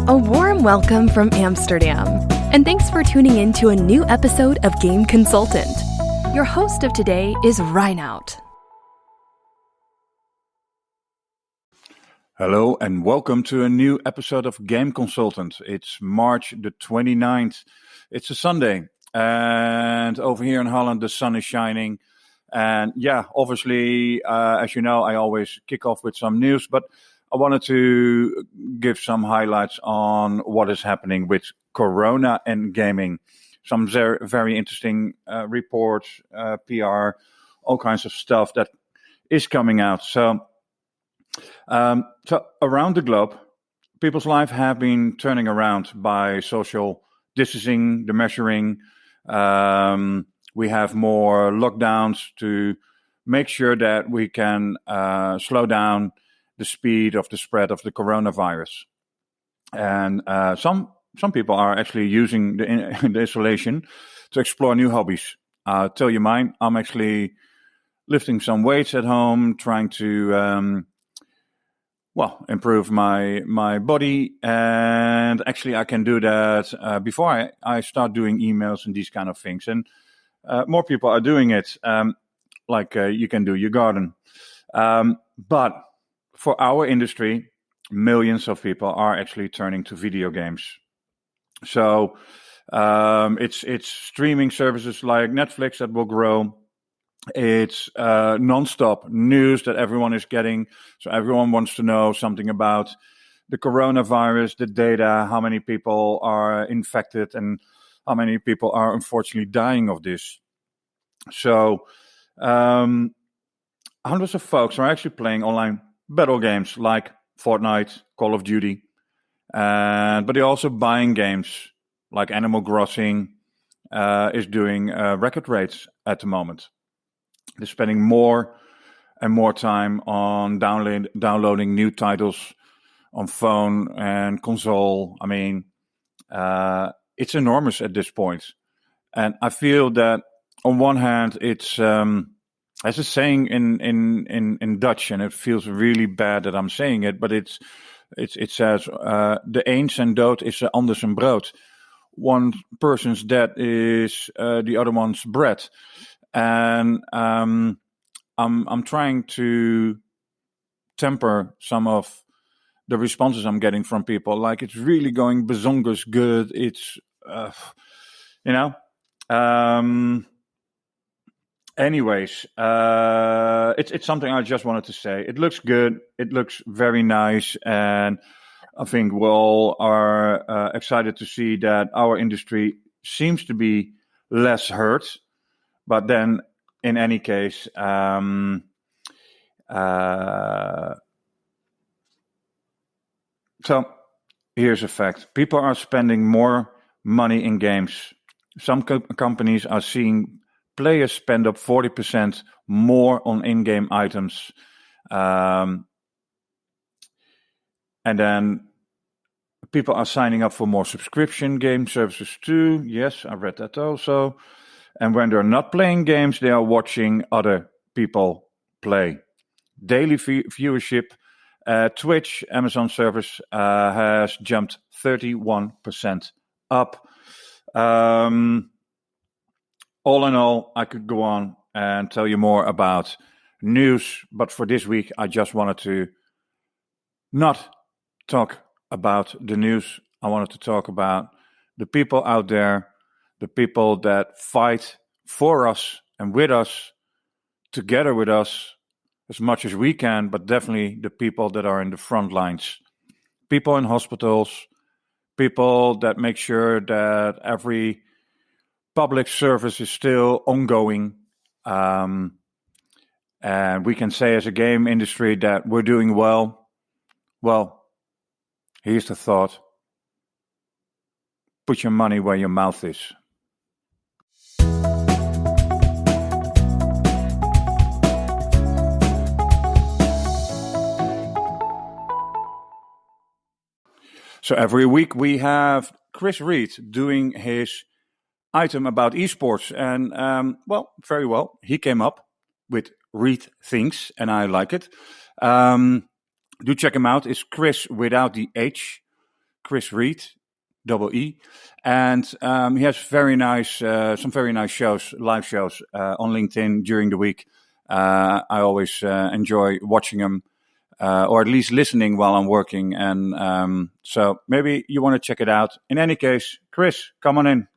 A warm welcome from Amsterdam, and thanks for tuning in to a new episode of Game Consultant. Your host of today is Reinout. Hello and welcome to a new episode of Game Consultant. It's March the 29th. It's a Sunday, and over here in Holland the sun is shining. And yeah, obviously, as you know, I always kick off with some news, but I wanted to give some highlights on what is happening with Corona and gaming. Some very, very interesting reports, PR, all kinds of stuff that is coming out. So around the globe, people's lives have been turning around by social distancing, the measuring. We have more lockdowns to make sure that we can slow down the speed of the spread of the coronavirus. And some people are actually using the isolation to explore new hobbies. I'll tell you mine. I'm actually lifting some weights at home, trying to improve my body. And actually I can do that before I start doing emails and these kind of things. And more people are doing it, you can do your garden. But for our industry, millions of people are actually turning to video games. So it's streaming services like Netflix that will grow. It's non-stop news that everyone is getting. So everyone wants to know something about the coronavirus, the data, how many people are infected, and how many people are unfortunately dying of this. So hundreds of folks are actually playing online battle games like Fortnite, Call of Duty, but they're also buying games like Animal Crossing is doing record rates at the moment. They're spending more and more time on downloading new titles on phone and console. I mean, it's enormous at this point. And I feel that on one hand, it's as a saying in Dutch, and it feels really bad that I'm saying it, but it says de een zijn dood is de ander zijn brood. One person's death is the other one's bread. And I'm trying to temper some of the responses I'm getting from people. Like, it's really going bazongas good. It's anyways, it's something I just wanted to say. It looks good. It looks very nice. And I think we all are excited to see that our industry seems to be less hurt. But then, in any case, so here's a fact. People are spending more money in games. Some companies are seeing players spend up 40% more on in-game items. And then people are signing up for more subscription game services too. Yes, I read that also. And when they're not playing games, they are watching other people play. Daily viewership at Twitch, Amazon service, has jumped 31% up. All in all, I could go on and tell you more about news, but for this week, I just wanted to not talk about the news. I wanted to talk about the people out there, the people that fight for us and with us, together with us, as much as we can, but definitely the people that are in the front lines. People in hospitals, people that make sure that every public service is still ongoing. And we can say as a game industry that we're doing well. Well, here's the thought. Put your money where your mouth is. So every week we have Cris Reed doing his item about esports. And, very well. He came up with Reed Things, and I like it. Do check him out. It's Cris without the H. Cris Reed, double E, and he has some very nice shows, live shows on LinkedIn during the week. I always enjoy watching him, or at least listening while I'm working, and so maybe you want to check it out. In any case, Cris, come on in.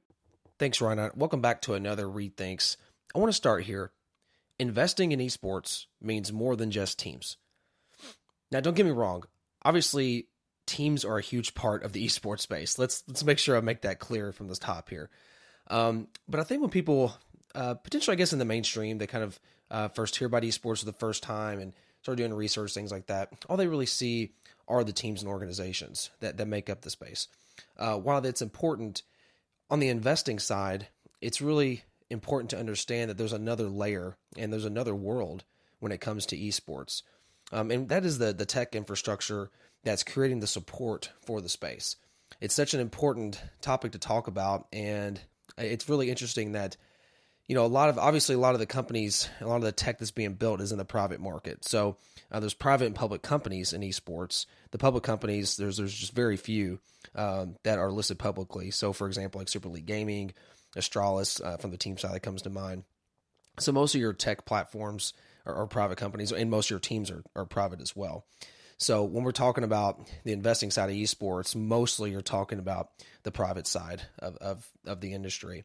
Thanks, Reinhard. Welcome back to another Reed Thinks. I want to start here. Investing in esports means more than just teams. Now, don't get me wrong. Obviously, teams are a huge part of the esports space. Let's make sure I make that clear from the top here. But I think when people, potentially, I guess in the mainstream, they kind of first hear about esports for the first time and start doing research, things like that. All they really see are the teams and organizations that make up the space. While that's important, on the investing side, it's really important to understand that there's another layer and there's another world when it comes to esports. And that is the tech infrastructure that's creating the support for the space. It's such an important topic to talk about, and it's really interesting that, a lot of the companies, a lot of the tech that's being built is in the private market. So there's private and public companies in esports. The public companies, there's just very few that are listed publicly. So for example, like Super League Gaming, Astralis from the team side that comes to mind. So most of your tech platforms are private companies, and most of your teams are private as well. So when we're talking about the investing side of esports, mostly you're talking about the private side of the industry.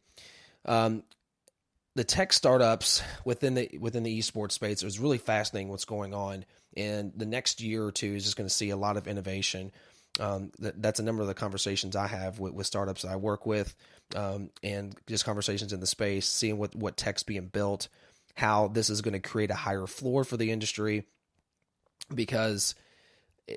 The tech startups within the esports space is really fascinating what's going on, and the next year or two is just going to see a lot of innovation. That's a number of the conversations I have with startups that I work with, and just conversations in the space, seeing what tech's being built, how this is going to create a higher floor for the industry, because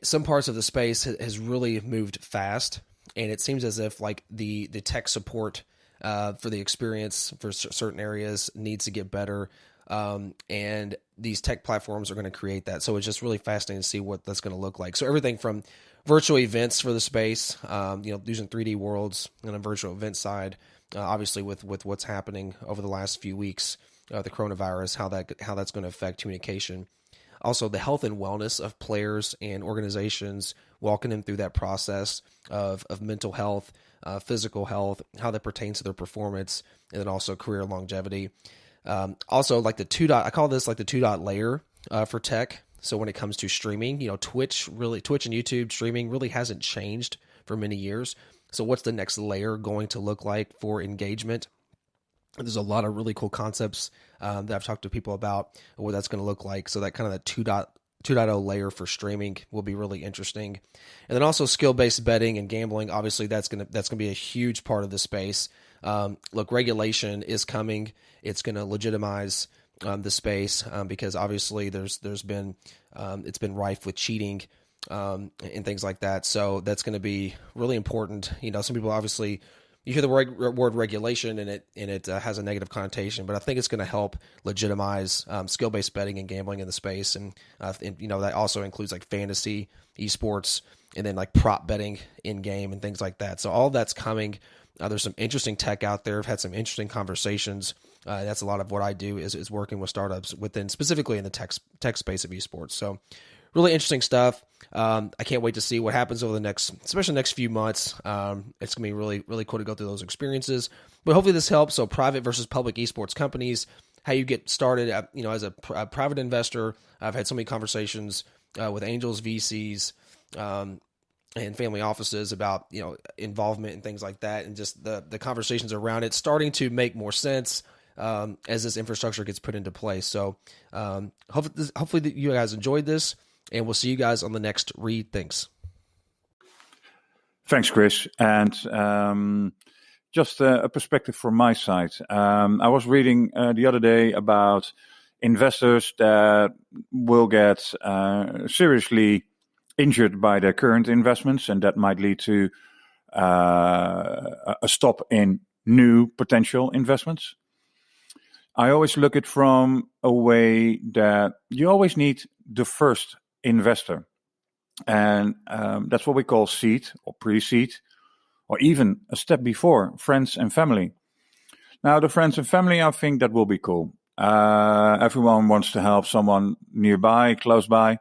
some parts of the space has really moved fast, and it seems as if like the tech support for the experience for certain areas needs to get better, and these tech platforms are going to create that. So it's just really fascinating to see what that's going to look like. So everything from virtual events for the space, using 3D worlds on a virtual event side, obviously with what's happening over the last few weeks, the coronavirus, how that's going to affect communication. Also, the health and wellness of players and organizations, walking them through that process of mental health, physical health, how that pertains to their performance, and then also career longevity. Also, like I call this like the 2 layer for tech. So when it comes to streaming, Twitch and YouTube streaming really hasn't changed for many years. So what's the next layer going to look like for engagement? There's a lot of really cool concepts that I've talked to people about what that's going to look like. So that kind of the 2.0 layer for streaming will be really interesting. And then also skill-based betting and gambling. Obviously, that's going to be a huge part of the space. Look, regulation is coming. It's going to legitimize the space because obviously it's been rife with cheating and things like that. So that's going to be really important. Some people obviously, you hear the word regulation and it has a negative connotation, but I think it's going to help legitimize skill-based betting and gambling in the space, and that also includes like fantasy, esports, and then like prop betting in game and things like that. So all that's coming. There's some interesting tech out there. I've had some interesting conversations. That's a lot of what I do is working with startups specifically in the tech space of esports. So really interesting stuff. I can't wait to see what happens over especially the next few months. It's going to be really, really cool to go through those experiences. But hopefully this helps. So private versus public esports companies, how you get started. As a private investor, I've had so many conversations with angels, VCs, and family offices about involvement and things like that, and just the conversations around it starting to make more sense as this infrastructure gets put into place. So hopefully that you guys enjoyed this. And we'll see you guys on the next Reed Thinks. Thanks, Cris. And just a perspective from my side. I was reading the other day about investors that will get seriously injured by their current investments, and that might lead to a stop in new potential investments. I always look at it from a way that you always need the first investor. And that's what we call seed or pre-seed, or even a step before, friends and family. Now, the friends and family, I think that will be cool. Everyone wants to help someone nearby, close by.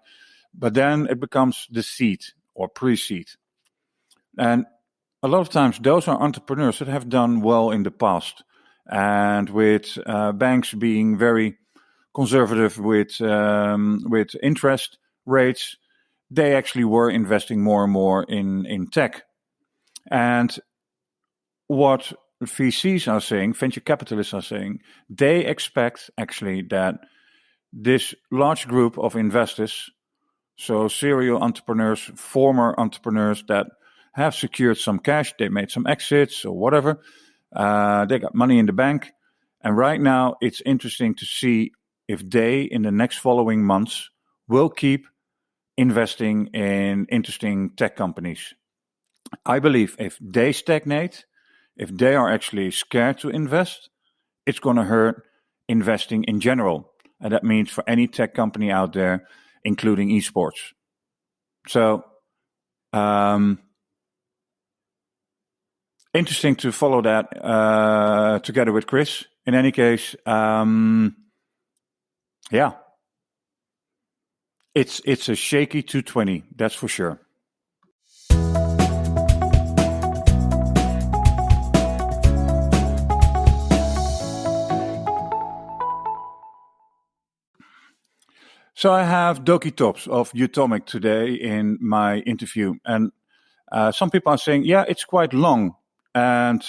But then it becomes the seed or pre-seed. And a lot of times those are entrepreneurs that have done well in the past. And with banks being very conservative with interest rates, they actually were investing more and more in tech. And what VCs are saying, venture capitalists are saying, they expect actually that this large group of investors, so serial entrepreneurs, former entrepreneurs that have secured some cash, they made some exits or whatever, they got money in the bank. And right now it's interesting to see if they, in the next following months, will keep investing in interesting tech companies. I believe if they stagnate, if they are actually scared to invest, it's going to hurt investing in general. And that means for any tech company out there, including esports. So, interesting to follow that together with Cris. In any case, yeah, it's a shaky 220, that's for sure. So I have Doki Tops of Utomik today in my interview, and some people are saying, yeah, it's quite long, and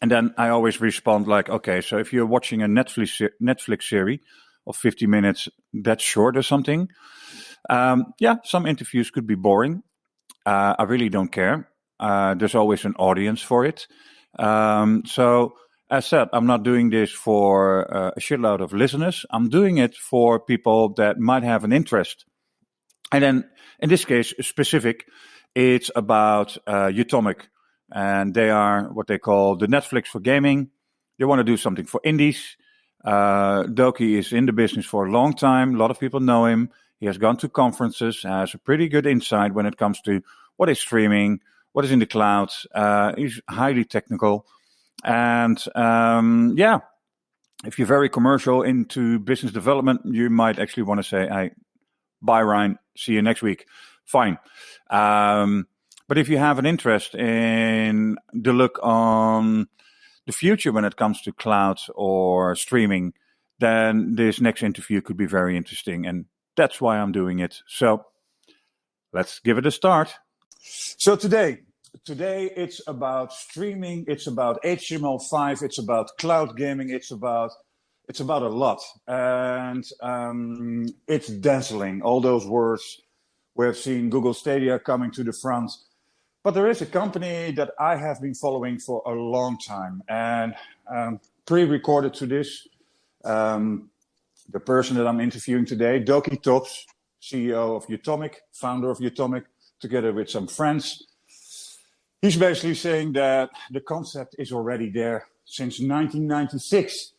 then I always respond like, okay, so if you're watching a Netflix series of 50 minutes, that's short or something. Yeah, some interviews could be boring. I really don't care. There's always an audience for it. So as said, I'm not doing this for a shitload of listeners. I'm doing it for people that might have an interest. And then in this case, specific, it's about Utomik. And they are what they call the Netflix for gaming. They want to do something for indies. Doki is in the business for a long time. A lot of people know him. He has gone to conferences, has a pretty good insight when it comes to what is streaming, what is in the cloud. He's highly technical. And yeah, if you're very commercial into business development, you might actually want to say, hey, bye, Ryan. See you next week. Fine. But if you have an interest in the look on the future when it comes to cloud or streaming, then this next interview could be very interesting. And that's why I'm doing it. So let's give it a start. So today it's about streaming, it's about HTML5, it's about cloud gaming, it's about a lot. And it's dazzling, all those words. We've seen Google Stadia coming to the front. But there is a company that I have been following for a long time. And pre-recorded to this, the person that I'm interviewing today, Doki Tops, CEO of Utomik, founder of Utomik, together with some friends. He's basically saying that the concept is already there since 1996.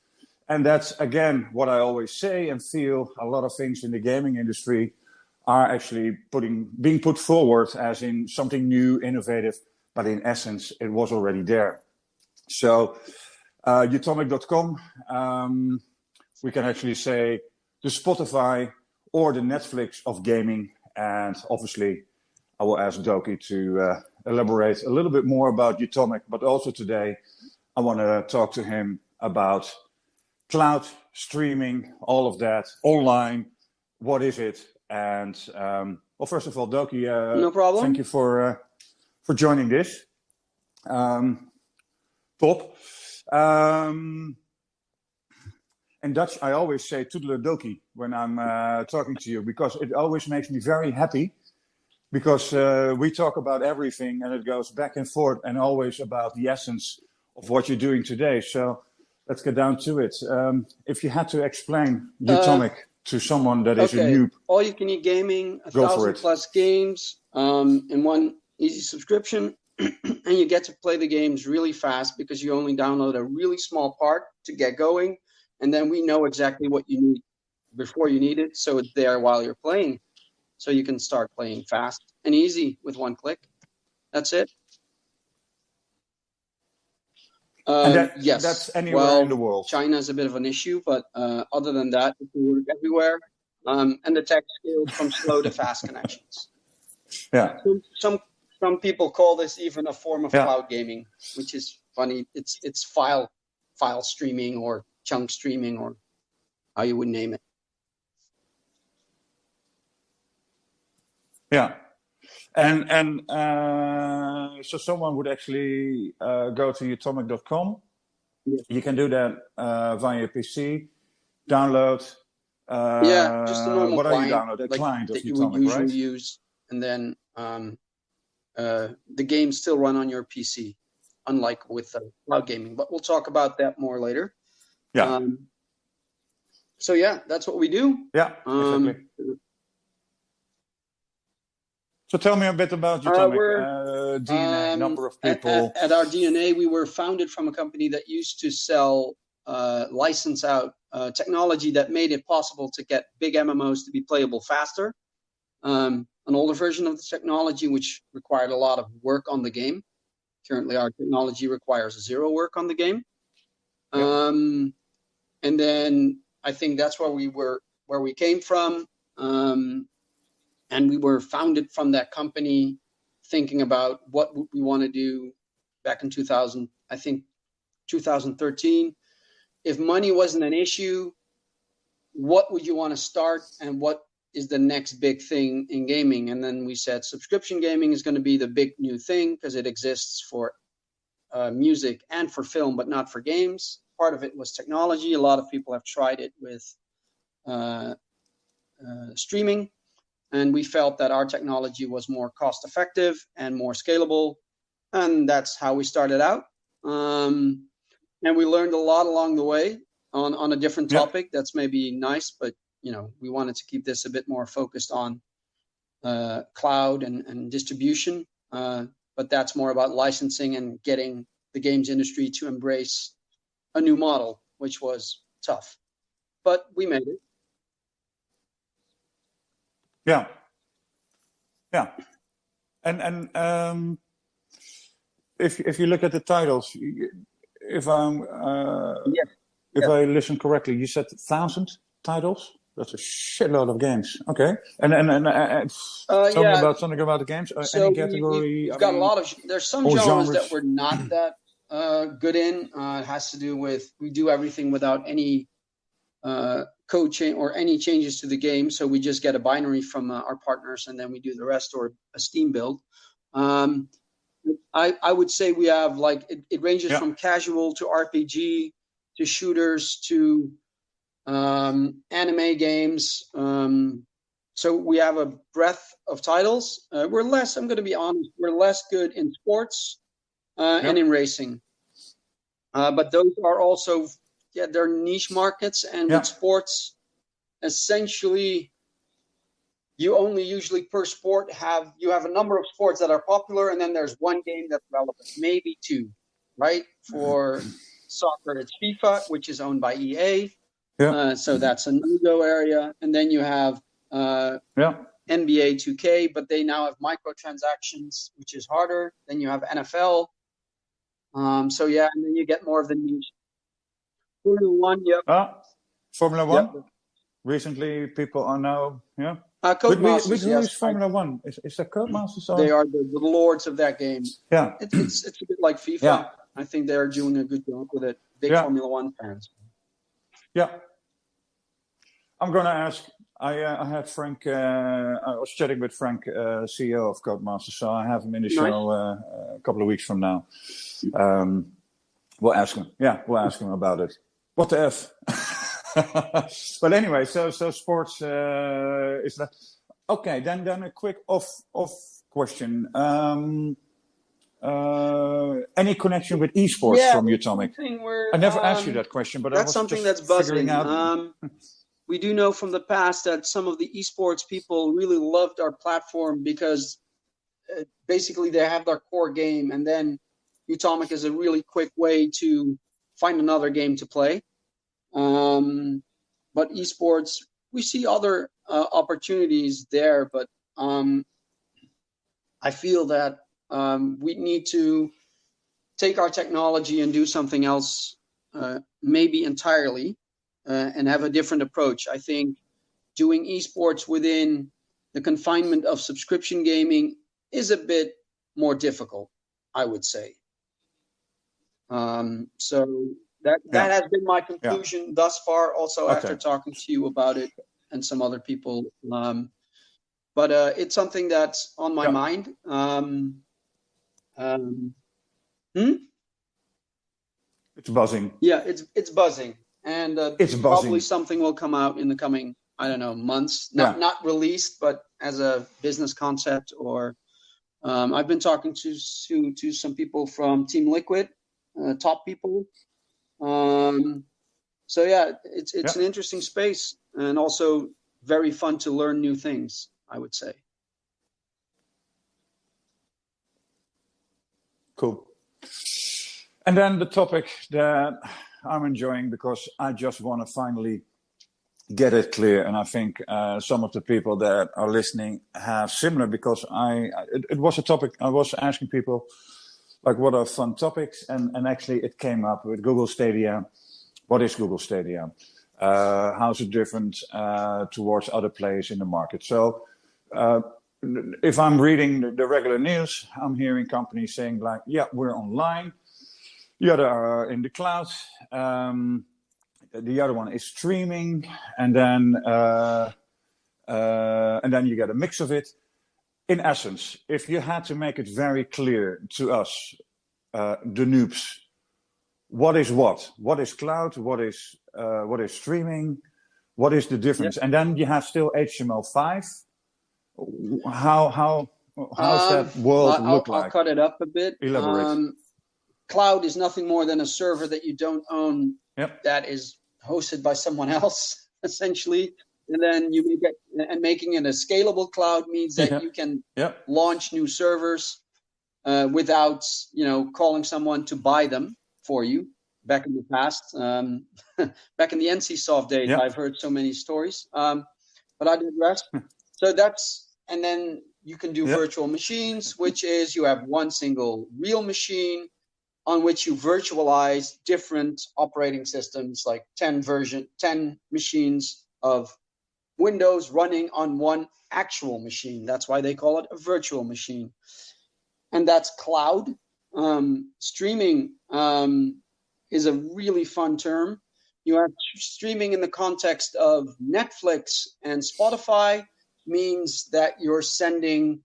And that's, again, what I always say and feel. A lot of things in the gaming industry are actually being put forward as in something new, innovative, but in essence, it was already there. So Utomik.com, we can actually say the Spotify or the Netflix of gaming. And obviously, I will ask Doki to elaborate a little bit more about Utomik, but also today, I want to talk to him about cloud, streaming, all of that, online, what is it? And well, first of all, Doki, no problem. Thank you for joining this. Top. In Dutch, I always say toedeledokie when I'm talking to you, because it always makes me very happy, because we talk about everything and it goes back and forth and always about the essence of what you're doing today. So let's get down to it. If you had to explain Utomik to someone that is a noob. All you can eat gaming, 1,000+ games in one easy subscription. And you get to play the games really fast because you only download a really small part to get going. And then we know exactly what you need before you need it. So it's there while you're playing. So you can start playing fast and easy with one click. That's it. And yes, that's anywhere in the world. China is a bit of an issue, but other than that, it can work everywhere. And the tech scales from slow to fast connections. Yeah. Some Some people call this even a form of cloud gaming, which is funny. It's file streaming or chunk streaming or how you would name it. Yeah. And so someone would actually go to utomik.com. Yeah. You can do that via your PC, download. Just a normal what client. Are you download? A like client of that you Utomik, would usually right? use, and then the games still run on your PC, unlike with cloud gaming. But we'll talk about that more later. Yeah. So that's what we do. Yeah, exactly. So tell me a bit about Utomik, DNA, number of people. At our DNA, we were founded from a company that used to sell, license out technology that made it possible to get big MMOs to be playable faster. An older version of the technology, which required a lot of work on the game. Currently, our technology requires 0 work on the game. Yep. And then I think that's where we came from. And we were founded from that company, thinking about what we want to do back in 2013. If money wasn't an issue, what would you want to start, and what is the next big thing in gaming? And then we said subscription gaming is going to be the big new thing, because it exists for music and for film, but not for games. Part of it was technology. A lot of people have tried it with streaming. And we felt that our technology was more cost effective and more scalable. And that's how we started out. And we learned a lot along the way on a different topic. Yep. That's maybe nice, but we wanted to keep this a bit more focused on cloud and distribution. But that's more about licensing and getting the games industry to embrace a new model, which was tough. But we made it. Yeah, and if you look at the titles, if I listen correctly, you said 1,000 titles. That's a shitload of games. Okay, and tell me about something about the games. So any category? We've got a lot of. There's some genres that we're not that good in. It has to do with we do everything without any code change or any changes to the game. So we just get a binary from our partners, and then we do the rest, or a Steam build. I would say we have it ranges from casual to RPG to shooters to anime games. So we have a breadth of titles. I'm going to be honest, we're less good in sports and in racing. But those are also they're niche markets, and with sports, essentially, you only usually per sport have a number of sports that are popular, and then there's one game that's relevant, maybe 2, right? For soccer, it's FIFA, which is owned by EA, so that's a no-go area, and then you have NBA 2K, but they now have microtransactions, which is harder. Then you have NFL, and then you get more of the niche. Formula 1, Formula 1? Yep. Recently, people are now, Codemasters, which is Formula 1? Is that Codemasters? They are the lords of that game. Yeah. It's a bit like FIFA. Yeah. I think they're doing a good job with it. Big Formula 1 fans. Yeah. I'm going to ask, I had Frank, I was chatting with Frank, CEO of Codemasters, so I have him in the show a couple of weeks from now. We'll ask him. Yeah, we'll ask him about it. What the F? But anyway, so sports is that okay? Then a quick off question. Any connection with esports from Utomik? I never asked you that question, but that's something that's buzzing. We do know from the past that some of the esports people really loved our platform because basically they have their core game, and then Utomik is a really quick way to find another game to play. But esports, we see other opportunities there, but I feel that we need to take our technology and do something else, maybe entirely, and have a different approach. I think doing esports within the confinement of subscription gaming is a bit more difficult, I would say. So that has been my conclusion thus far, also after talking to you about it and some other people. But it's something that's on my mind. It's buzzing. Yeah, it's buzzing. And it's probably buzzing. Something will come out in the coming, I don't know, months. Not released, but as a business concept. Or I've been talking to some people from Team Liquid, top people. So yeah, it's an interesting space, and also very fun to learn new things, I would say. Cool. And then the topic that I'm enjoying, because I just want to finally get it clear, and I think some of the people that are listening have similar, because it was a topic I was asking people, like, what are fun topics, and actually it came up with Google Stadia. What is Google Stadia? How's it different towards other players in the market? So if I'm reading the regular news, I'm hearing companies saying like, yeah, we're online. The other are in the cloud. The other one is streaming, and then you get a mix of it. In essence, if you had to make it very clear to us, the noobs, what is what? What is cloud? What is streaming? What is the difference? And then you have still HTML5. How does that world look like? I'll cut it up a bit. Elaborate. Cloud is nothing more than a server that you don't own. That is hosted by someone else, essentially. And then you make it, and making it a scalable cloud means that you can launch new servers without, calling someone to buy them for you. Back in the past, back in the NCSoft days, I've heard so many stories. But I digress. So and then you can do virtual machines, which is you have one single real machine on which you virtualize different operating systems, like 10 machines of Windows running on one actual machine. That's why they call it a virtual machine. And that's cloud. Streaming is a really fun term. You have streaming in the context of Netflix and Spotify, means that you're sending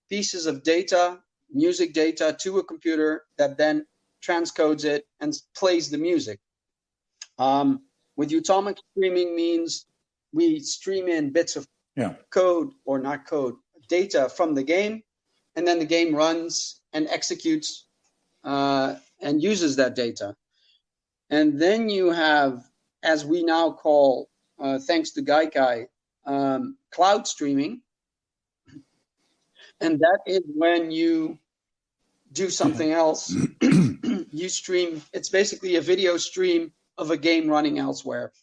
pieces of data, music data, to a computer that then transcodes it and plays the music. With Utomik, streaming means we stream in bits of code, or not code, data from the game, and then the game runs and executes and uses that data. And then you have, as we now call, thanks to Gaikai, cloud streaming. And that is when you do something else. You stream, it's basically a video stream of a game running elsewhere.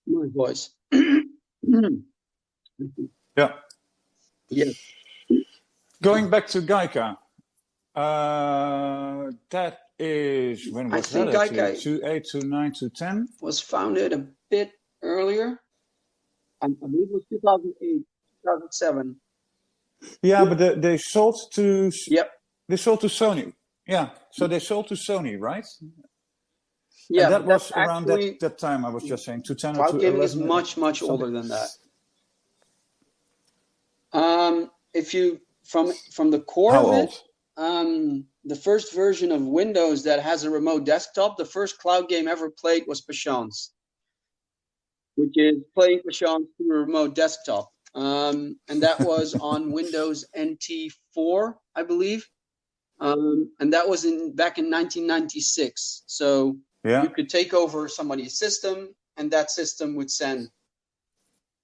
My voice. Going back to Gaikai, that is, when was that? Gaikai 2008, 2009, 2010? Was founded a bit earlier. I believe it was 2008, 2007. Yeah, but they sold to. They sold to Sony. Yeah, so they sold to Sony, right? Yeah, and that was around that time. I was just saying 2010 or 2011. Cloud gaming is much older than that. If you from the core How of old? it, the first version of Windows that has a remote desktop, the first cloud game ever played was Patience, which is playing Patience through a remote desktop. And that was on Windows NT4, I believe. And that was back in 1996. So you could take over somebody's system, and that system would send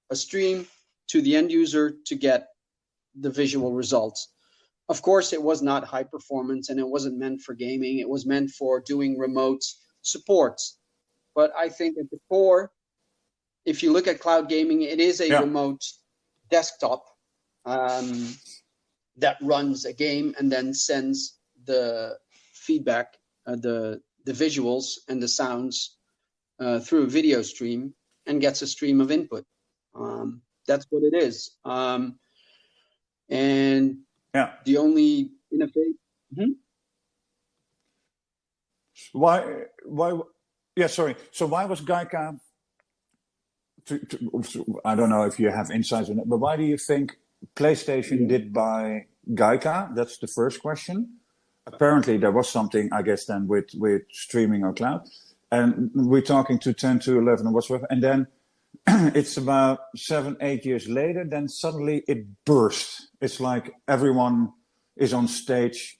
a stream to the end user to get the visual results. Of course, it was not high performance, and it wasn't meant for gaming. It was meant for doing remote supports. But I think at the core, if you look at cloud gaming, it is a remote desktop that runs a game and then sends the feedback, the visuals and the sounds through a video stream, and gets a stream of input. That's what it is. And The only innovation. Why? Yeah, sorry. So why was Gaika? I don't know if you have insights on it, but why do you think PlayStation did buy Gaika? That's the first question. Apparently, there was something, I guess, then with streaming or cloud, and we're talking to 10 to 11 or whatsoever, and then it's about 7-8 years later, then suddenly it burst. It's like everyone is on stage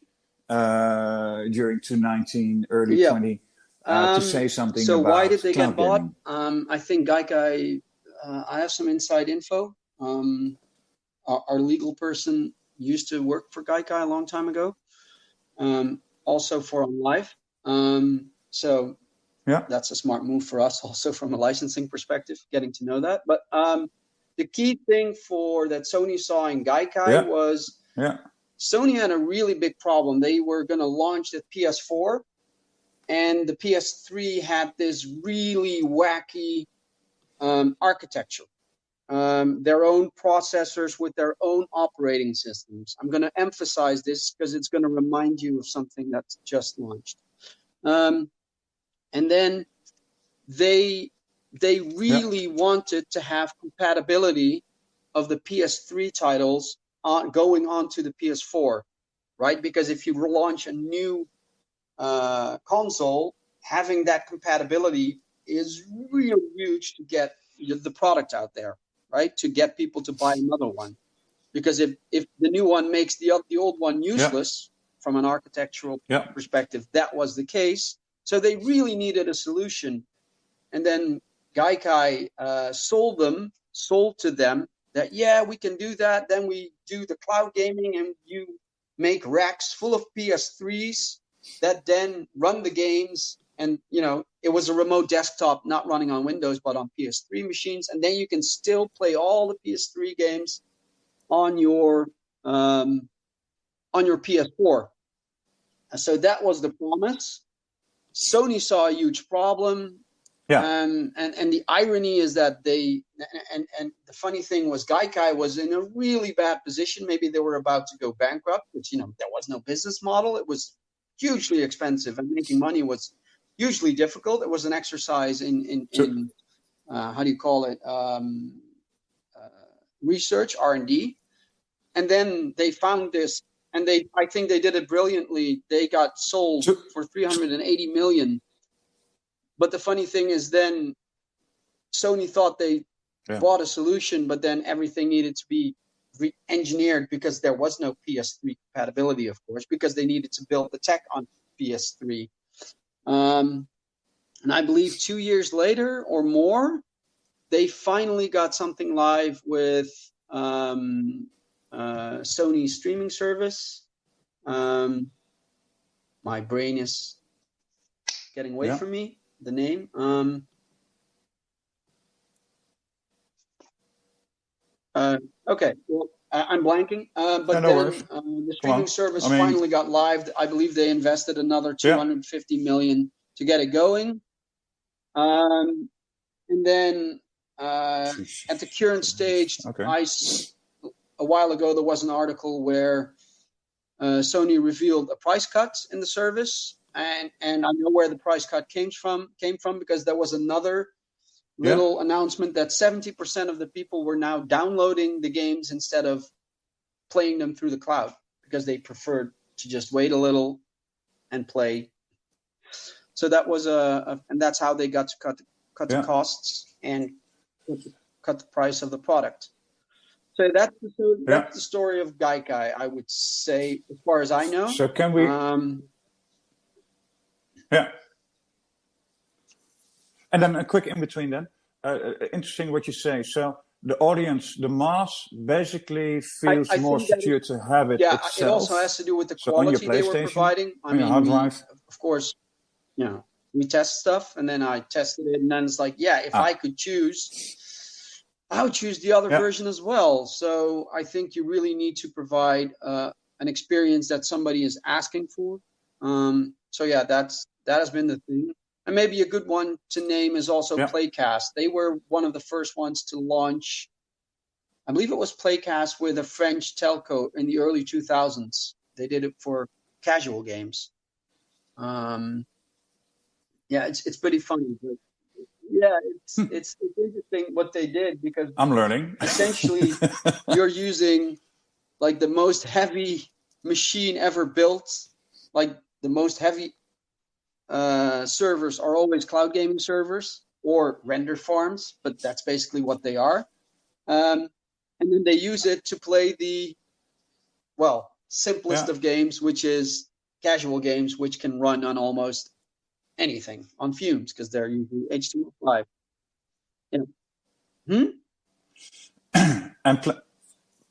during 2019, early 20, to say something about. So why did they get bought? I think Gaikai. I have some inside info. Our legal person used to work for Gaikai a long time ago. Also for On Live. So that's a smart move for us, also from a licensing perspective, getting to know that. But the key thing that Sony saw in Gaikai was Sony had a really big problem. They were going to launch the PS4, and the PS3 had this really wacky architecture. Their own processors with their own operating systems. I'm going to emphasize this because it's going to remind you of something that's just launched. And then they really wanted to have compatibility of the PS3 titles going onto the PS4, right? Because if you launch a new console, having that compatibility is really huge to get the product out there, right? To get people to buy another one. Because if the new one makes the old one useless from an architectural perspective, that was the case. So they really needed a solution. And then Gaikai sold to them that, we can do that. Then we do the cloud gaming and you make racks full of PS3s that then run the games. And, it was a remote desktop, not running on Windows, but on PS3 machines. And then you can still play all the PS3 games on your PS4. So that was the promise. Sony saw a huge problem. And the irony is that the funny thing was Gaikai was in a really bad position. Maybe they were about to go bankrupt, which, there was no business model. It was hugely expensive and making money was hugely difficult. It was an exercise in how do you call it? Research, R&D. And then they found this, and I think they did it brilliantly. They got sold for $380 million. But the funny thing is then Sony thought they bought a solution, but then everything needed to be re-engineered because there was no PS3 compatibility, of course, because they needed to build the tech on PS3. And I believe 2 years later or more, they finally got something live with Sony streaming service. My brain is getting away from me. The name. Okay. Well, I'm blanking. But then the streaming service finally got live. I believe they invested another $250 million to get it going. And then at the current stage, a while ago there was an article where Sony revealed a price cut in the service. And I know where the price cut came from because there was another little announcement that 70% of the people were now downloading the games instead of playing them through the cloud because they preferred to just wait a little and play. So that was and that's how they got to cut the costs and cut the price of the product. So that's the story of Gaikai, I would say, as far as I know. So can we? And then a quick in between then. Interesting what you say. So the audience, the mass, basically feels more secure to have it itself. It also has to do with the quality they were providing. I mean, hard drive. Of course, we test stuff, and then I tested it, and then it's like, if I could choose, I would choose the other version as well. So I think you really need to provide an experience that somebody is asking for. That has been the thing. And maybe a good one to name is also Playcast. They were one of the first ones to launch I believe it was Playcast with a French telco in the early 2000s. They did it for casual games. It's pretty funny. But yeah, it's interesting what they did, because I'm learning. Essentially, you're using like the most heavy machine ever built. Like the most heavy servers are always cloud gaming servers or render farms, but that's basically what they are. And then they use it to play the simplest of games, which is casual games, which can run on almost anything on fumes because they're usually HTML5. And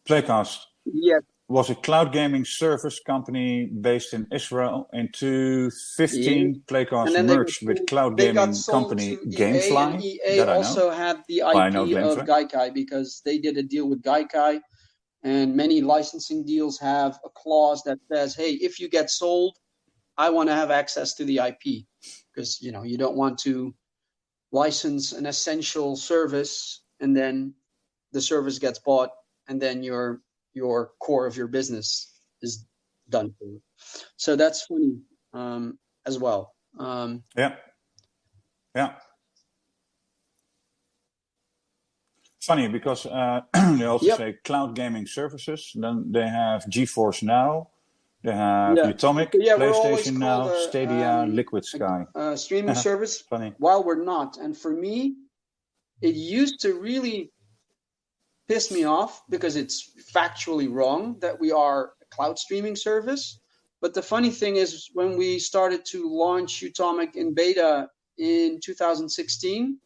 Playcast was a cloud gaming service company based in Israel. In 2015, Playcast merged with cloud gaming company Gamefly. And EA also had the IP of Gaikai because they did a deal with Gaikai. And many licensing deals have a clause that says, hey, if you get sold, I want to have access to the IP, because you don't want to license an essential service and then the service gets bought and then your core of your business is done for you. So that's funny as well. Funny because they also say cloud gaming services. Then they have GeForce Now. They have Utomik, PlayStation Now, Stadia, Liquid Sky. Streaming service. Funny. While we're not. And for me, it used to really piss me off because it's factually wrong that we are a cloud streaming service. But the funny thing is, when we started to launch Utomik in beta in 2016,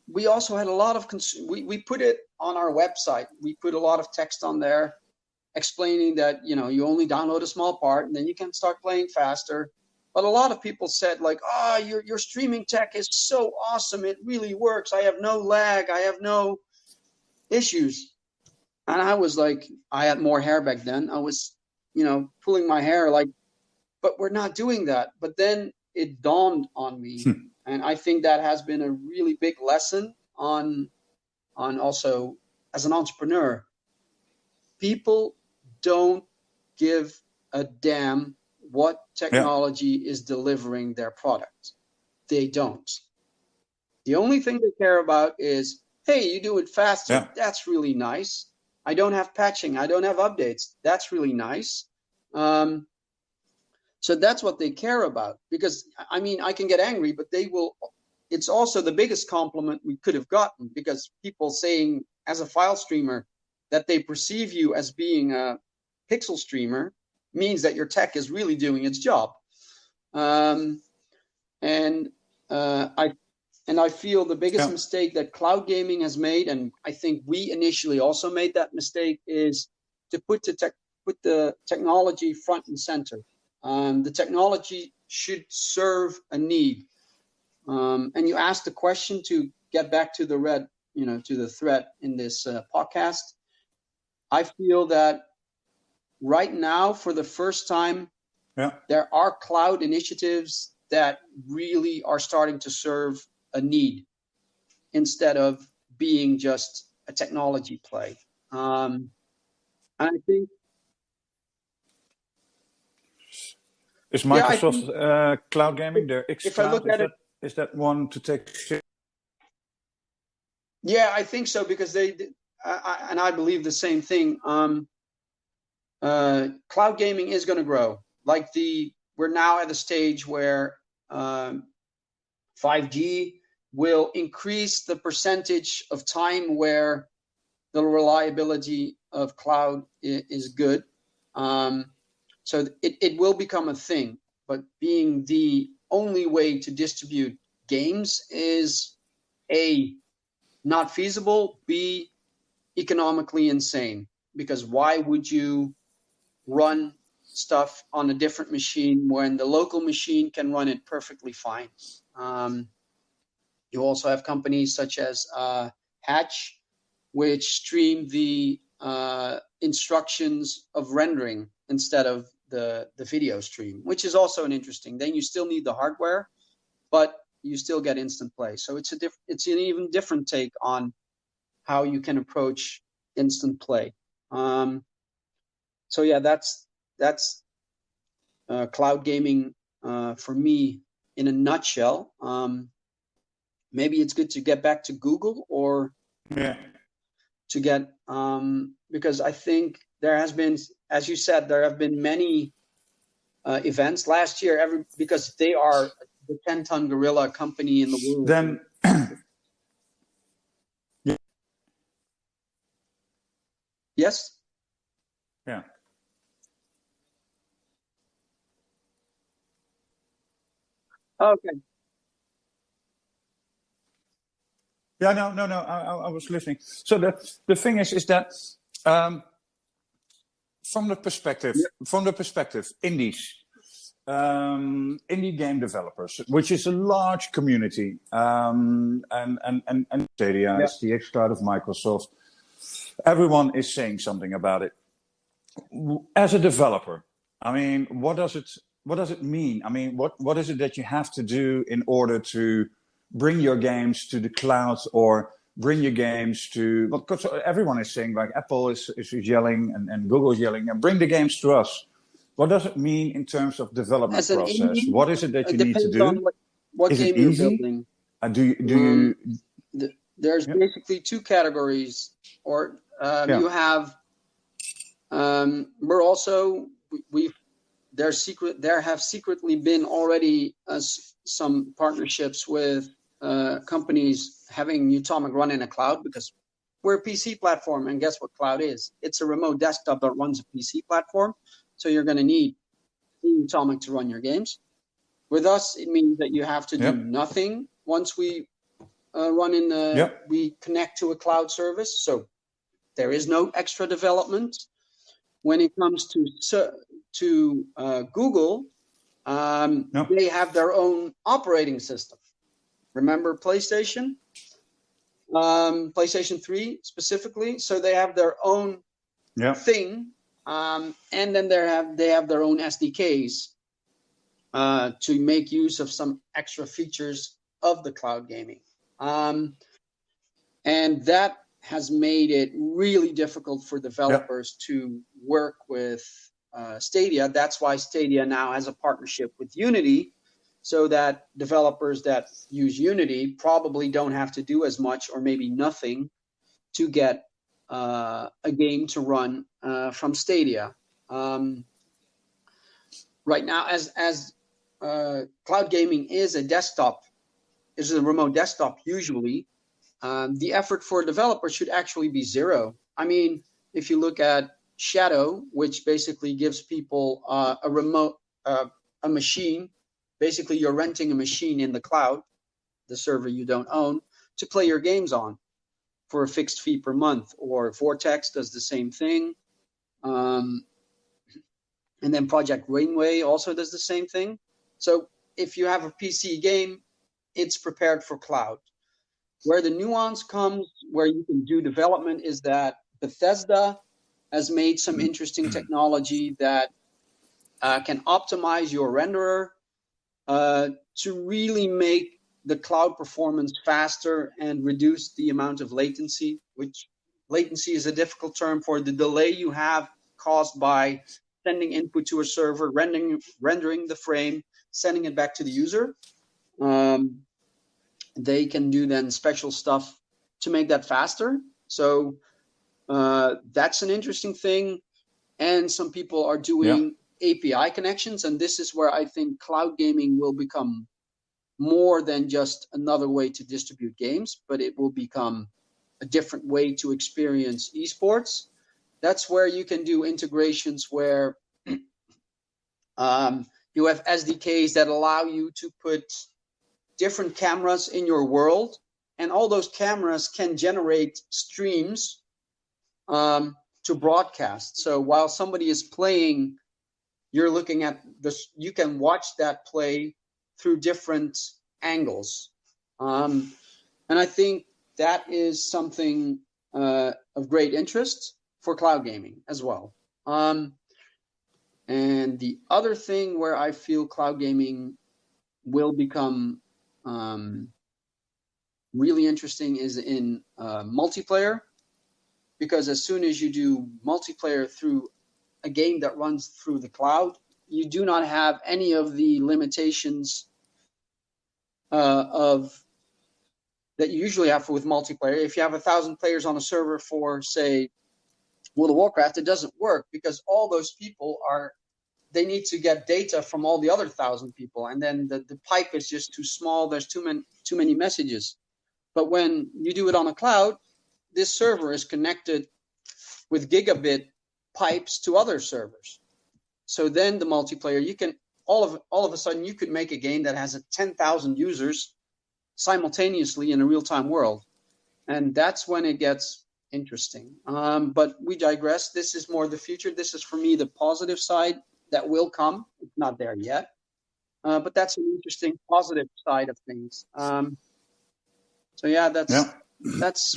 we also had a lot of we put it on our website. We put a lot of text on there explaining that you only download a small part and then you can start playing faster. But a lot of people said like, your streaming tech is so awesome, it really works, I have no lag, I have no issues. And I was like, I had more hair back then, I was pulling my hair like, but we're not doing that. But then it dawned on me. And I think that has been a really big lesson on also as an entrepreneur. People don't give a damn what technology is delivering their product. They don't. The only thing they care about is, hey, you do it faster. Yeah. That's really nice. I don't have patching. I don't have updates. That's really nice. So that's what they care about, because I can get angry, but they will. It's also the biggest compliment we could have gotten, because people saying as a file streamer that they perceive you as being a pixel streamer means that your tech is really doing its job. I feel the biggest mistake that cloud gaming has made, and I think we initially also made that mistake, is to put the technology front and center. The technology should serve a need. And you asked the question, to get back to the thread in this podcast. I feel that right now, for the first time, there are cloud initiatives that really are starting to serve a need instead of being just a technology play. And I think, is Microsoft cloud gaming, their xCloud, is that one to take shit? Yeah, I think so, because I believe the same thing. Cloud gaming is going to grow. We're now at a stage where 5G will increase the percentage of time where the reliability of cloud is good. So it will become a thing, but being the only way to distribute games is A, not feasible, B, economically insane, because why would you run stuff on a different machine when the local machine can run it perfectly fine? You also have companies such as Hatch, which stream the instructions of rendering instead of the video stream, which is also an interesting. Then you still need the hardware, but you still get instant play. So it's an even different take on how you can approach instant play. So yeah, that's cloud gaming for me in a nutshell. Maybe it's good to get back to Google or to get because I think there has been, as you said, there have been many events last year. Because they are the 10-ton gorilla company in the world. Then yes. Yeah. Okay. Yeah, no. I was listening. So the thing is that from the perspective, indies, indie game developers, which is a large community, and Stadia is the xCloud of Microsoft. Everyone is saying something about it. As a developer, I mean, what does it mean? I mean, what is it that you have to do in order to bring your games to the cloud or bring your games to? Because everyone is saying, like, Apple is yelling and Google is yelling, and bring the games to us. What does it mean in terms of development process? Indie, what is it that you need to do? On what is game it easy? You're building. There's basically two categories, or you have. We're also there have secretly been already some partnerships with companies having Utomik run in a cloud, because we're a PC platform, and guess what cloud is? It's a remote desktop that runs a PC platform. So you're going to need Utomik to run your games. With us, it means that you have to do nothing once we run in we connect to a cloud service. So there is no extra development. When it comes to Google, they have their own operating system. Remember PlayStation? PlayStation 3 specifically. So they have their own thing. And then they have their own SDKs to make use of some extra features of the cloud gaming. And that has made it really difficult for developers to work with Stadia. That's why Stadia now has a partnership with Unity, so that developers that use Unity probably don't have to do as much, or maybe nothing, to get a game to run from Stadia. Right now, as cloud gaming is a remote desktop usually, the effort for a developer should actually be zero. I mean, if you look at Shadow, which basically gives people a remote, a machine, basically you're renting a machine in the cloud, the server you don't own, to play your games on for a fixed fee per month. Or Vortex does the same thing. And then Project Rainway also does the same thing. So if you have a PC game, it's prepared for cloud. Where the nuance comes, where you can do development, is that Bethesda has made some interesting technology that can optimize your renderer to really make the cloud performance faster and reduce the amount of latency, which latency is a difficult term for the delay you have caused by sending input to a server, rendering the frame, sending it back to the user. They can do then special stuff to make that faster. So that's an interesting thing. And some people are doing API connections. And this is where I think cloud gaming will become more than just another way to distribute games, but it will become a different way to experience esports. That's where you can do integrations where you have SDKs that allow you to put different cameras in your world, and all those cameras can generate streams to broadcast. So while somebody is playing, you're looking at this, you can watch that play through different angles. And I think that is something of great interest for cloud gaming as well. And the other thing where I feel cloud gaming will become really interesting is in multiplayer, because as soon as you do multiplayer through a game that runs through the cloud, you do not have any of the limitations that you usually have with multiplayer. If you have 1,000 players on a server for, say, World of Warcraft, it doesn't work because all those people they need to get data from all the other 1,000 people, and then the pipe is just too small. There's too many messages. But when you do it on a cloud, this server is connected with gigabit pipes to other servers. So then the multiplayer, you can all of a sudden you could make a game that has 10,000 users simultaneously in a real-time world, and that's when it gets interesting. But we digress. This is more the future. This is, for me, the positive side that will come. It's not there yet, but that's an interesting positive side of things. So yeah, that's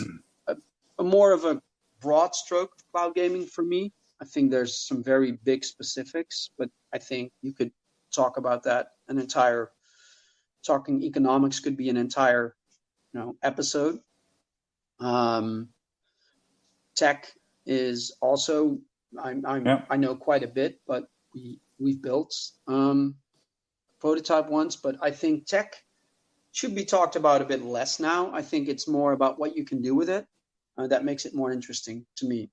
a more of a broad stroke of cloud gaming for me. I think there's some very big specifics, but I think you could talk about that talking economics could be an entire, episode. Tech is also, I know quite a bit, but we've built prototype once, but I think tech should be talked about a bit less now. I think it's more about what you can do with it. That makes it more interesting to me.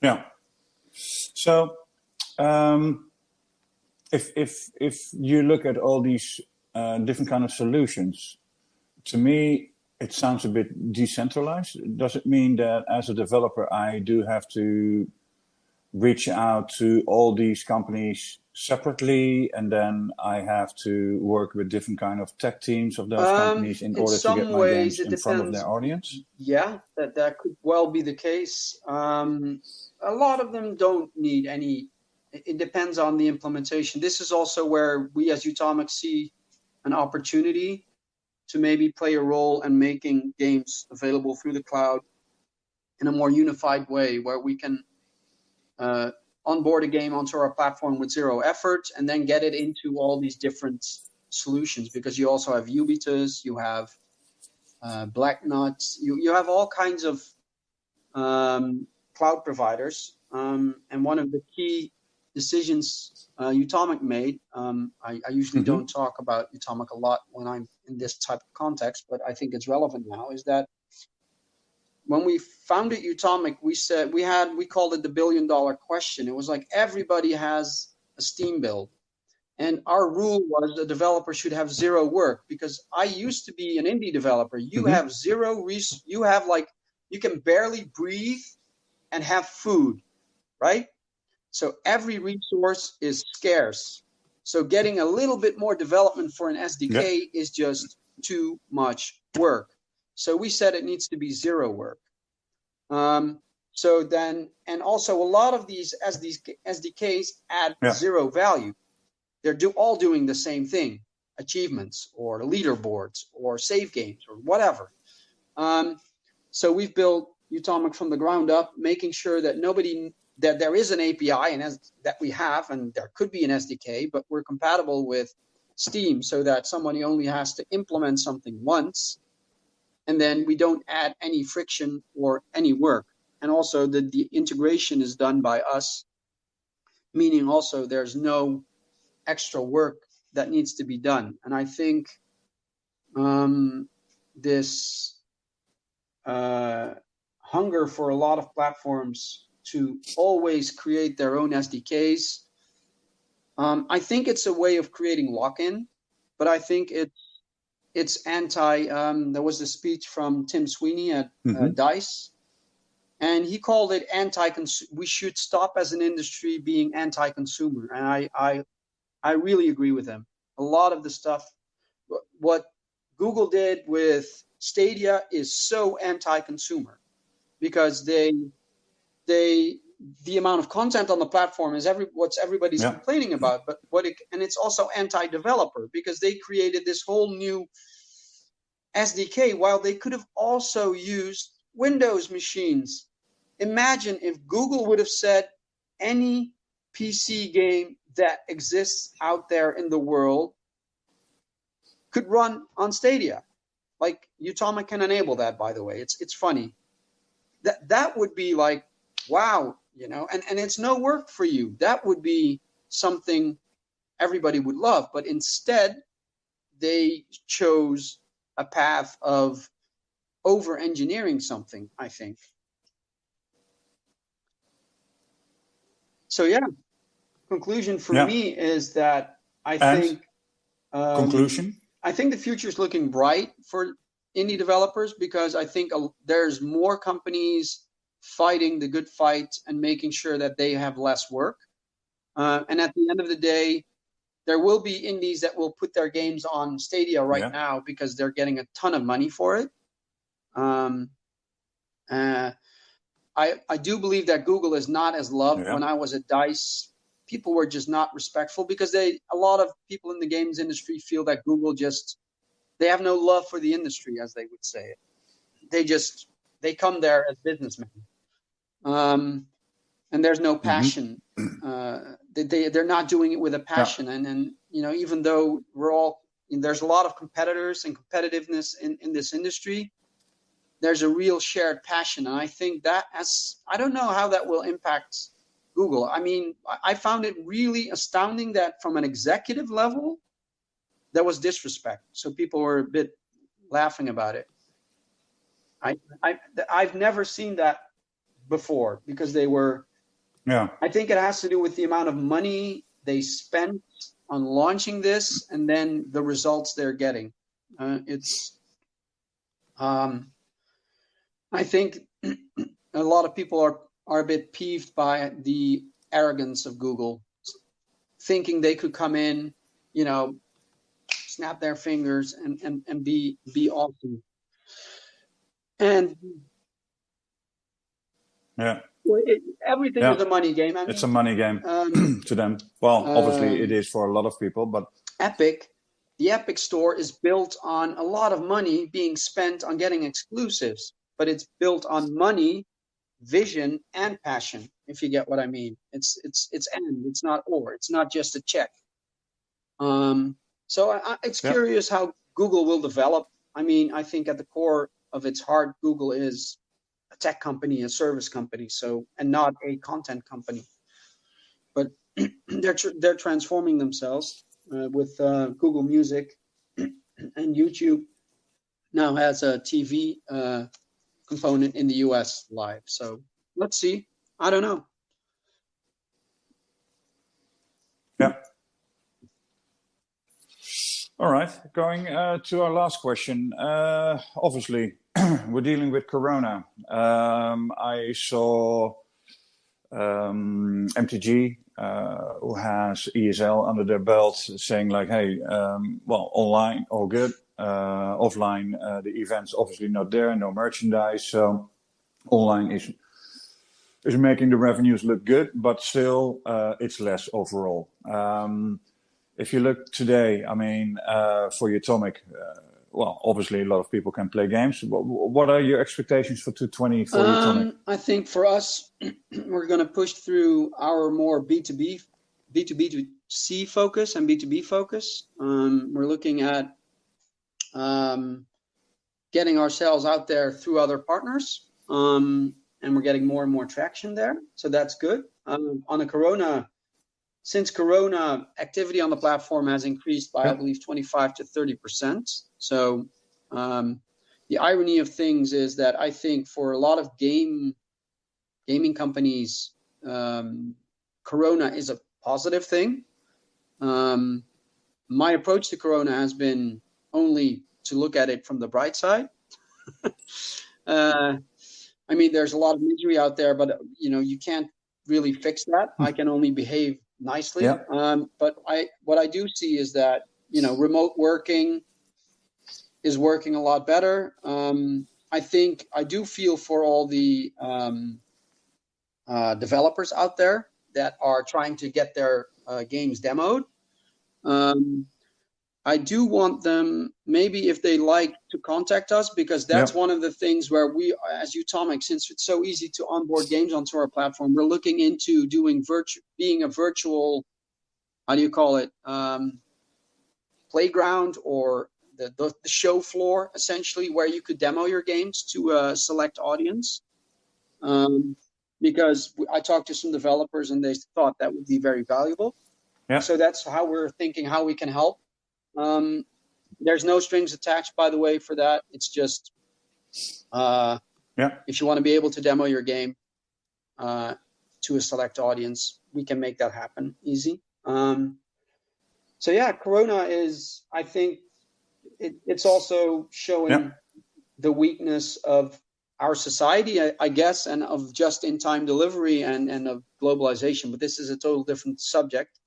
Yeah. So, if you look at all these different kind of solutions, to me it sounds a bit decentralized. Does it mean that as a developer I do have to reach out to all these companies separately, and then I have to work with different kind of tech teams of those companies in order to get my games in front of their audience? Yeah, that could well be the case. A lot of them don't need any. It depends on the implementation. This is also where we as Utomik see an opportunity to maybe play a role in making games available through the cloud in a more unified way, where we can onboard a game onto our platform with zero effort and then get it into all these different solutions, because you also have Ubitus, you have Black Nuts, you have all kinds of cloud providers. And one of the key decisions Utomik made, I usually don't talk about Utomik a lot when I'm in this type of context, but I think it's relevant now, is that when we founded Utomik, we called it the $1 billion question. It was like everybody has a Steam build. And our rule was the developer should have zero work, because I used to be an indie developer. You have zero, you can barely breathe and have food, right? So every resource is scarce. So getting a little bit more development for an SDK is just too much work. So we said it needs to be zero work. So then, and also a lot of these SDKs add zero value. They're all doing the same thing, achievements or leaderboards or save games or whatever. So we've built Utomik from the ground up, making sure that that there is an API and that we have, and there could be an SDK, but we're compatible with Steam so that somebody only has to implement something once, and then we don't add any friction or any work. And also the integration is done by us, meaning also there's no extra work that needs to be done. And I think this hunger for a lot of platforms to always create their own SDKs, I think it's a way of creating lock-in, but I think it's anti. There was a speech from Tim Sweeney at DICE, and he called it we should stop as an industry being anti-consumer, and I really agree with him. A lot of the stuff, what Google did with Stadia is so anti-consumer, because the amount of content on the platform is what everybody's complaining about, but and it's also anti-developer, because they created this whole new SDK while they could have also used Windows machines. Imagine if Google would have said any PC game that exists out there in the world could run on Stadia. Like Utomik can enable that, by the way. It's funny. That would be like, wow, and it's no work for you. That would be something everybody would love. But instead, they chose a path of over-engineering something, I think. So yeah, conclusion for me is that I think conclusion. I think the future is looking bright for indie developers because I think there's more companies fighting the good fight and making sure that they have less work. And at the end of the day, there will be indies that will put their games on Stadia right now because they're getting a ton of money for it. I do believe that Google is not as loved. When I was at DICE, people were just not respectful because a lot of people in the games industry feel that Google they have no love for the industry, as they would say it. They come there as businessmen. And there's no passion. They're not doing it with a passion. And even though there's a lot of competitors and competitiveness in this industry, there's a real shared passion. And I think I don't know how that will impact Google. I mean, I found it really astounding that from an executive level, there was disrespect. So people were a bit laughing about it. I've never seen that before because they were. Yeah. I think it has to do with the amount of money they spent on launching this and then the results they're getting. I think a lot of people are a bit peeved by the arrogance of Google, thinking they could come in, snap their fingers and be awesome. And everything is a money game. I mean, it's a money game to them. Well, obviously it is for a lot of people, but the Epic Store is built on a lot of money being spent on getting exclusives, but it's built on money, vision, and passion. If you get what I mean, it's and it's not or. It's not just a check. So it's curious how Google will develop. I mean, I think at the core of its heart, Google is a tech company, a service company, and not a content company. But they're transforming themselves with Google Music, and YouTube now has a TV component in the US live. So let's see. I don't know. Yeah. All right. Going to our last question. Obviously, we're dealing with Corona. I saw MTG, who has ESL under their belt, saying like, hey, online, all good. Offline, the event's obviously not there, no merchandise. So online is making the revenues look good, but still it's less overall. If you look today, I mean, for Utomik, obviously a lot of people can play games. What are your expectations for 2020 for Utomik? I think for us, we're going to push through our more B2B2C focus and B2B focus. We're looking at getting ourselves out there through other partners, and we're getting more and more traction there. So that's good. Since Corona, activity on the platform has increased by, I believe, 25 to 30%. So the irony of things is that I think for a lot of gaming companies, Corona is a positive thing. My approach to Corona has been only to look at it from the bright side. I mean, there's a lot of misery out there, but you can't really fix that. I can only behave nicely. But what I do see is that remote working is working a lot better. I think I do feel for all the developers out there that are trying to get their games demoed. I do want them, maybe if they like, to contact us, because that's one of the things where we, as Utomik, since it's so easy to onboard games onto our platform, we're looking into being a virtual how do you call it, playground or the show floor, essentially, where you could demo your games to a select audience. Because I talked to some developers and they thought that would be very valuable. Yeah. So that's how we're thinking how we can help. There's no strings attached, by the way, for that. It's just if you want to be able to demo your game to a select audience, we can make that happen easy. So yeah, Corona is, I think, it's also showing the weakness of our society, I guess, and of just-in-time delivery and of globalization. But this is a total different subject.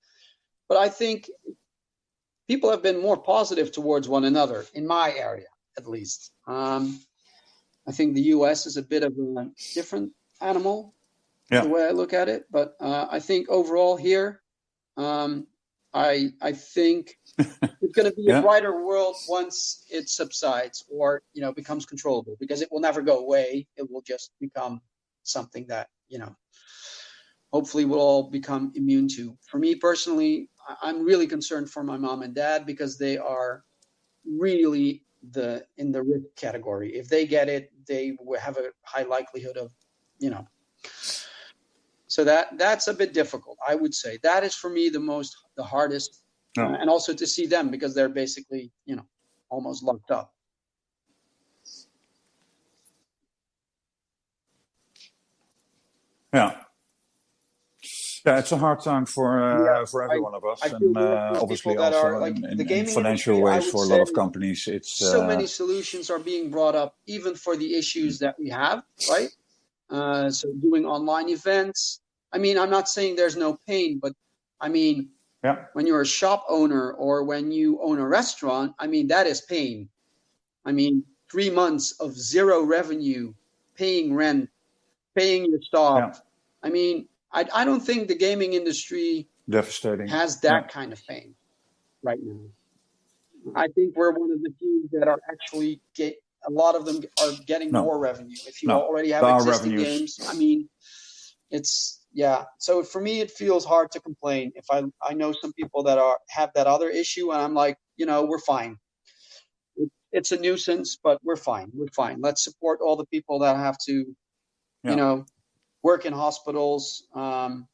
But I think people have been more positive towards one another, in my area, at least. I think the U.S. is a bit of a different animal, the way I look at it. But I think overall here, I think it's going to be a brighter world once it subsides or, becomes controllable, because it will never go away. It will just become something that, hopefully we'll all become immune to. For me personally, I'm really concerned for my mom and dad, because they are really in the risk category. If they get it, they will have a high likelihood of, So that's a bit difficult, I would say. That is for me the hardest, and also to see them, because they're basically, almost locked up. Yeah, it's a hard time for every one of us, and obviously also like in financial ways for a lot of companies. It's so many solutions are being brought up, even for the issues that we have, right? So doing online events. I mean, I'm not saying there's no pain, but I mean, when you're a shop owner or when you own a restaurant, I mean, that is pain. I mean, 3 months of zero revenue, paying rent, paying your staff. I mean, I don't think the gaming industry devastating has that kind of pain right now. I think we're one of the few that are actually a lot of them are getting more revenue. If you already have existing games, I mean, so for me, it feels hard to complain. If I know some people that have that other issue, and I'm like, we're fine. It's a nuisance, but we're fine. We're fine. Let's support all the people that have to, work in hospitals, and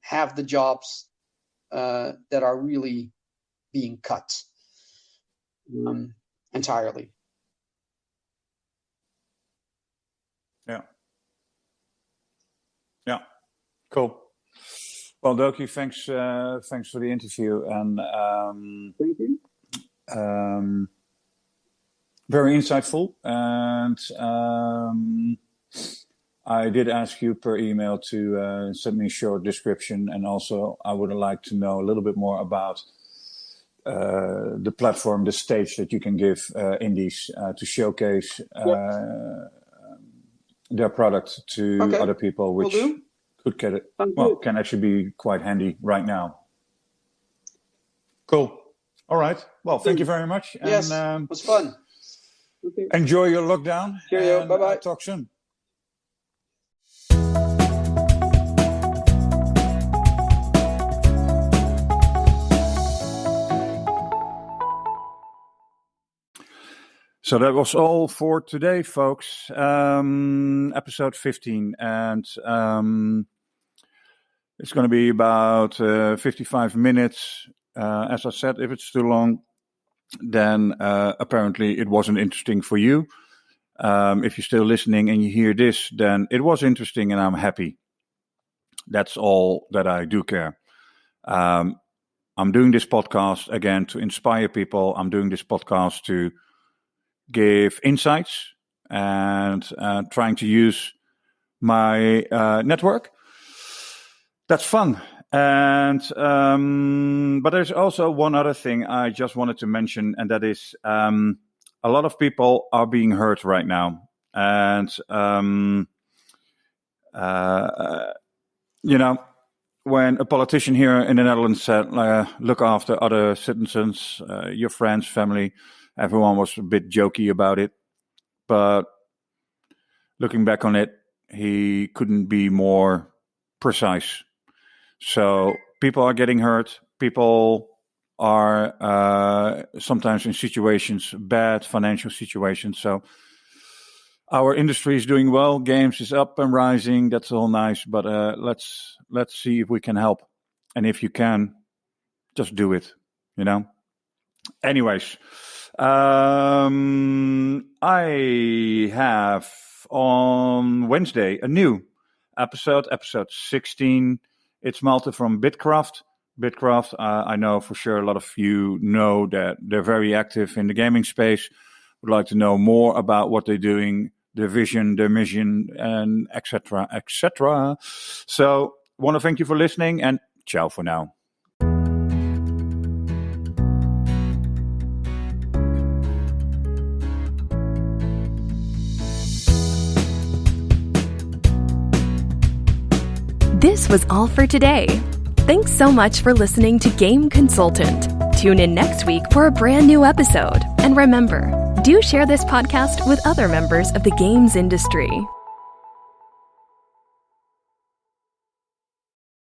have the jobs that are really being cut entirely. Yeah, cool. Well, Doki, thanks for the interview, and thank you. Very insightful, and I did ask you per email to send me a short description, and also I would like to know a little bit more about the platform, the stage that you can give indies to showcase their product to other people, which could get it. Can actually be quite handy right now. Cool. All right. Well, thank you very much. Yes, and, it was fun. Okay. Enjoy your lockdown. Cheerio. Bye-bye. Talk soon. So that was all for today, folks. Episode 15. And it's going to be about 55 minutes. As I said, if it's too long, then apparently it wasn't interesting for you. If you're still listening and you hear this, then it was interesting and I'm happy. That's all that I do care. I'm doing this podcast, again, to inspire people. I'm doing this podcast to give insights and trying to use my network. That's fun. And but there's also one other thing I just wanted to mention, and that is a lot of people are being hurt right now. And when a politician here in the Netherlands said, look after other citizens, your friends, family, everyone was a bit jokey about it. But looking back on it, he couldn't be more precise. So people are getting hurt. People are sometimes in situations, bad financial situations. So our industry is doing well. Games is up and rising. That's all nice. But let's see if we can help. And if you can, just do it. Anyways, I have on Wednesday a new episode 16. It's Malte from Bitcraft. Bitcraft, I know for sure a lot of you know that they're very active in the gaming space. Would like to know more about what they're doing, their vision, their mission, and etc., etc. So, want to thank you for listening, and ciao for now. This was all for today. Thanks so much for listening to Game Consultant. Tune in next week for a brand new episode. And remember, do share this podcast with other members of the games industry.